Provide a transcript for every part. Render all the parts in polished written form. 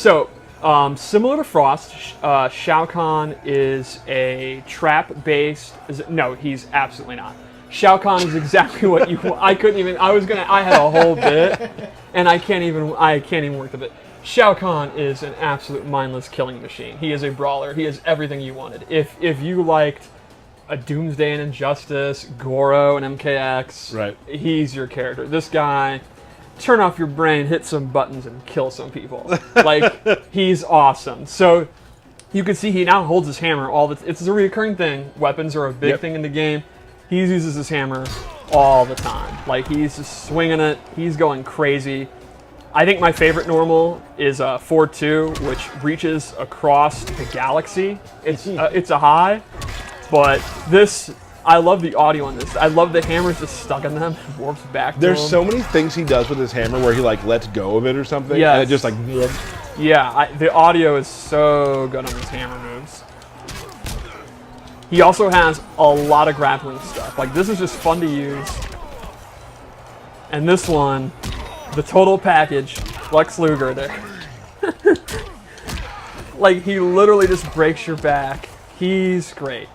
So, similar to Frost, Shao Kahn is a trap-based... No, he's absolutely not. Shao Kahn is exactly what you want. I had a whole bit, and I can't even work the bit. Shao Kahn is an absolute mindless killing machine. He is a brawler. He is everything you wanted. If you liked a Doomsday and Injustice, Goro and MKX, right, he's your character. This guy, turn off your brain, hit some buttons, and kill some people. Like, he's awesome. So you can see he now holds his hammer all the. It's a recurring thing. Weapons are a big thing in the game. He uses his hammer all the time. Like, he's just swinging it. He's going crazy. I think my favorite normal is 4-2, which reaches across the galaxy. It's a high, but this, I love the audio on this. I love the hammer's just stuck in them, warps back to There's him. so many things he does with his hammer where he like lets go of it or something. Yes. And it just like... Yeah, the audio is so good on his hammer moves. He also has a lot of grappling stuff. Like, this is just fun to use. And this one, the total package, Lex Luger there. Like, he literally just breaks your back. He's great.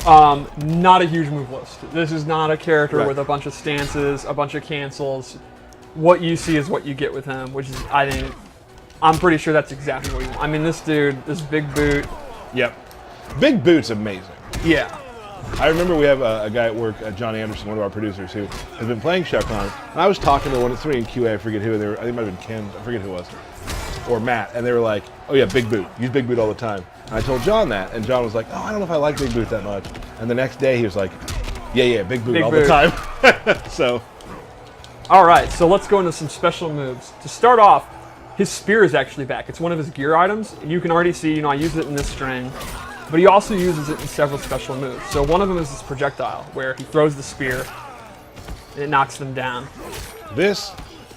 Not a huge move list. This is not a character with a bunch of stances, a bunch of cancels. What you see is what you get with him, which is, I'm pretty sure that's exactly what you want. I mean, this dude, this big boot. Yep. Big Boot's amazing. Yeah. I remember we have a guy at work, John Anderson, one of our producers, who has been playing Shao Kahn. And I was talking to somebody in QA, I forget who, I think it might have been Ken, I forget who it was, or Matt, and they were like, oh yeah, Big Boot, use Big Boot all the time. And I told John that, and John was like, oh, I don't know if I like Big Boot that much. And the next day he was like, yeah, Big Boot all the time. So. All right, so let's go into some special moves. To start off, his spear is actually back. It's one of his gear items. You can already see, I use it in this string. But he also uses it in several special moves. So one of them is this projectile, where he throws the spear, and it knocks them down. This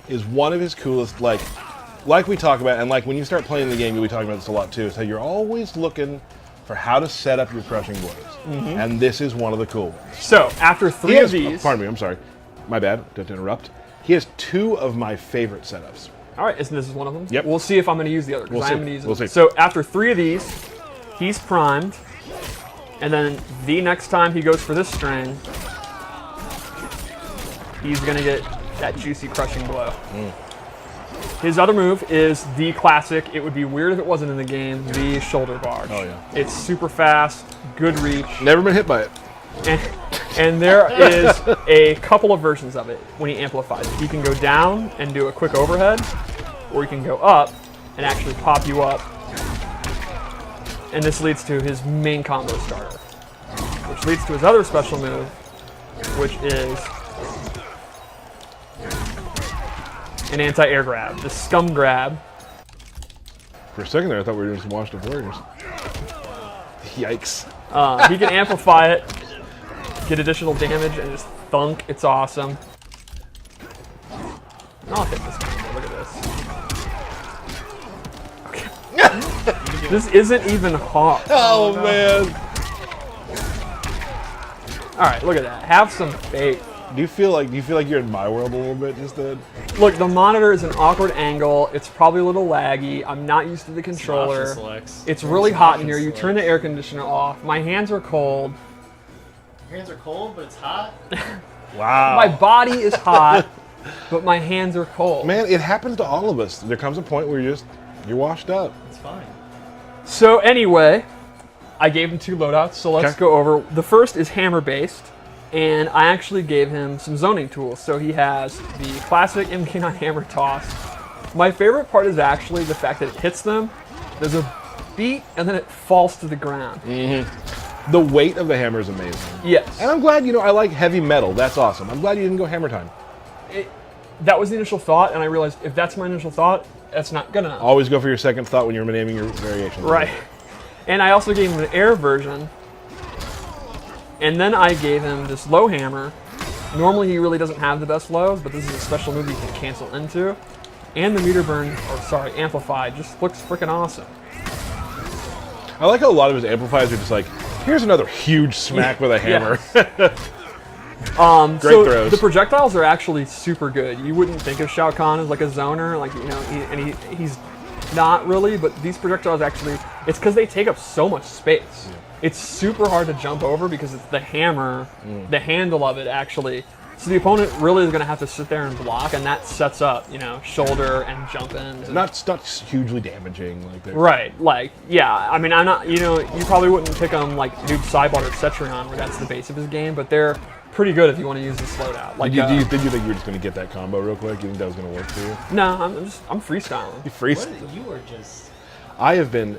is one of his coolest, like we talk about, and like when you start playing the game, you'll be talking about this a lot too, is how you're always looking for how to set up your crushing blows. Mm-hmm. And this is one of the cool ones. So after three of these... Pardon me, I'm sorry. My bad, don't interrupt. He has two of my favorite setups. All right, this is one of them? Yep. We'll see if I'm going to use the other, because I am going to use it. We'll see. So after three of these... He's primed, and then the next time he goes for this string, he's going to get that juicy crushing blow. His other move is the classic, it would be weird if it wasn't in the game, the shoulder barge. Oh, yeah. It's super fast, good reach. Never been hit by it. And there is a couple of versions of it when he amplifies it. He can go down and do a quick overhead, or he can go up and actually pop you up. And this leads to his main combo starter, which leads to his other special move, which is an anti-air grab, the scum grab. For a second there, I thought we were doing some washed up warriors. Yikes. He can amplify it, get additional damage, and just thunk. It's awesome. I'll hit this combo. Look at this. Okay. This isn't even hard. Oh, man. All right, look at that. Have some faith. Do you feel like you're in my world a little bit just then? Look, the monitor is an awkward angle. It's probably a little laggy. I'm not used to the controller. It's really hot in here. You turn the air conditioner off. My hands are cold. Your hands are cold, but it's hot? Wow. My body is hot, but my hands are cold. Man, it happens to all of us. There comes a point where you're washed up. It's fine. So anyway, I gave him two loadouts, so let's go over. The first is hammer-based, and I actually gave him some zoning tools. So he has the classic MK9 hammer toss. My favorite part is actually the fact that it hits them, there's a beat, and then it falls to the ground. Mm-hmm. The weight of the hammer is amazing. Yes. And I'm glad, I like heavy metal. That's awesome. I'm glad you didn't go hammer time. That was the initial thought, and I realized if that's my initial thought, that's not good enough. Always go for your second thought when you're naming your variation. Right. And I also gave him an air version. And then I gave him this low hammer. Normally he really doesn't have the best lows, but this is a special move you can cancel into. And the meter burn, amplified, just looks freaking awesome. I like how a lot of his amplifiers are just like, here's another huge smack with a hammer. Yes. Great so throws. the projectiles are actually super good. You wouldn't think of Shao Kahn as like a zoner, like he's not really. But these projectiles actually, it's because they take up so much space. Yeah. It's super hard to jump over because it's the hammer, the handle of it actually. So the opponent really is going to have to sit there and block, and that sets up, shoulder and jump ins. Not hugely damaging like that. Right, I mean, I'm not, you probably wouldn't pick them like Noob Saibot or Cetrion, where that's the base of his game, but they're pretty good if you want to use the slowdown. Like, did you think you were just going to get that combo real quick? You think that was going to work for you? No, I'm freestyling. You freestyle? You were just... I have been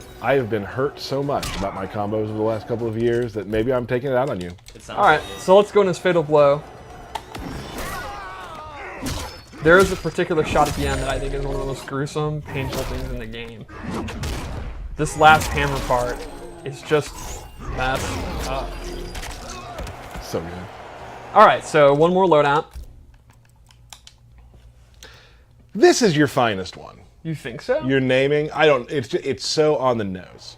hurt so much about my combos over the last couple of years that maybe I'm taking it out on you. All right, so let's go in his Fatal Blow. There is a particular shot at the end that I think is one of the most gruesome, painful things in the game. This last hammer part is just messed up. So good. All right, so one more loadout. This is your finest one. You think so? Your naming, it's so on the nose.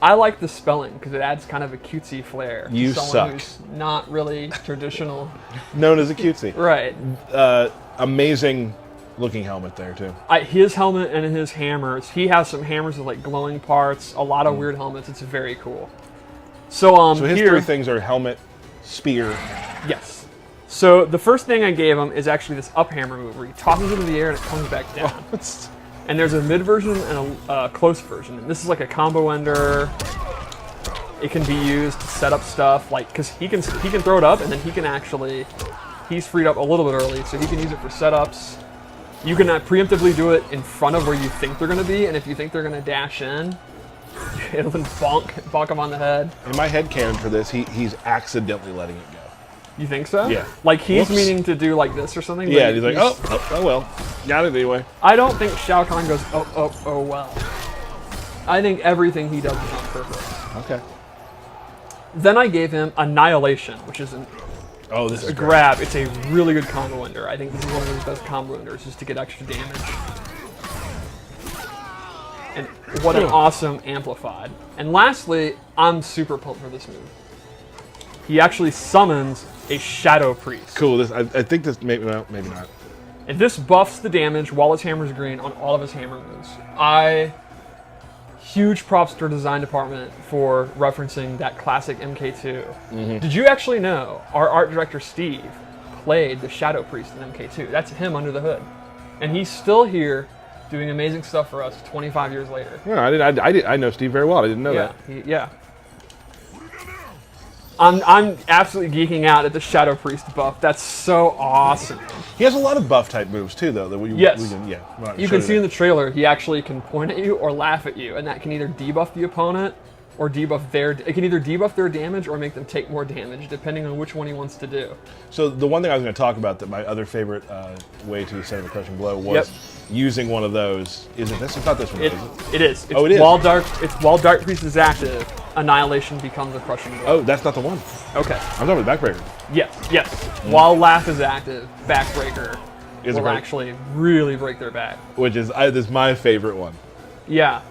I like the spelling because it adds kind of a cutesy flair. You to someone suck. Who's not really traditional. Known as a cutesy. Right. Amazing looking helmet there too. His helmet and his hammers. He has some hammers with like glowing parts. A lot of weird helmets. It's very cool. So So his here, three things are helmet, spear. yes. So the first thing I gave him is actually this up hammer move where he tosses it into the air and it comes back down. And there's a mid version and a close version. And this is like a combo ender. It can be used to set up stuff, like because he can throw it up and then he can actually, he's freed up a little bit early, so he can use it for setups. You can preemptively do it in front of where you think they're going to be, and if you think they're going to dash in, it'll bonk them on the head. In my head canon for this, he's accidentally letting it go. You think so? Yeah. Like he's Whoops. meaning to do like this or something? Yeah, but he's like, oh well. Got it anyway. I don't think Shao Kahn goes, oh well. I think everything he does is on purpose. Okay. Then I gave him Annihilation, which is This is a great. grab. It's a really good combo ender. I think this is one of his best combo enders, just to get extra damage. And what an awesome amplified. And lastly, I'm super pumped for this move. He actually summons a Shadow Priest. Cool. I think this maybe not. And this buffs the damage while his hammer's green on all of his hammer moves. Huge props to our design department for referencing that classic MK2. Mm-hmm. Did you actually know our art director Steve played the Shadow Priest in MK2? That's him under the hood. And he's still here doing amazing stuff for us 25 years later. No, I know Steve very well. I didn't know that. Yeah. I'm absolutely geeking out at the Shadow Priest buff. That's so awesome. He has a lot of buff type moves too, though. Yes. You can see in the trailer he actually can point at you or laugh at you, and that can either debuff the opponent or debuff their. It can either debuff their damage or make them take more damage, depending on which one he wants to do. So the one thing I was going to talk about, that my other favorite way to set up a crushing blow was using one of those. Is it this? It's not this one. It is. It's it is. While Dark Priest is active, Annihilation becomes a crushing blow. Oh, that's not the one. Okay. I'm talking about backbreaker. Yes. While Laugh is active, Backbreaker Is will it right? actually really break their back. Which is my favorite one. Yeah.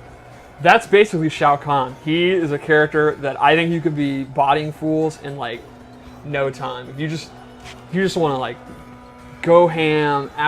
That's basically Shao Kahn. He is a character that I think you could be bodying fools in like no time. If you just want to like go ham after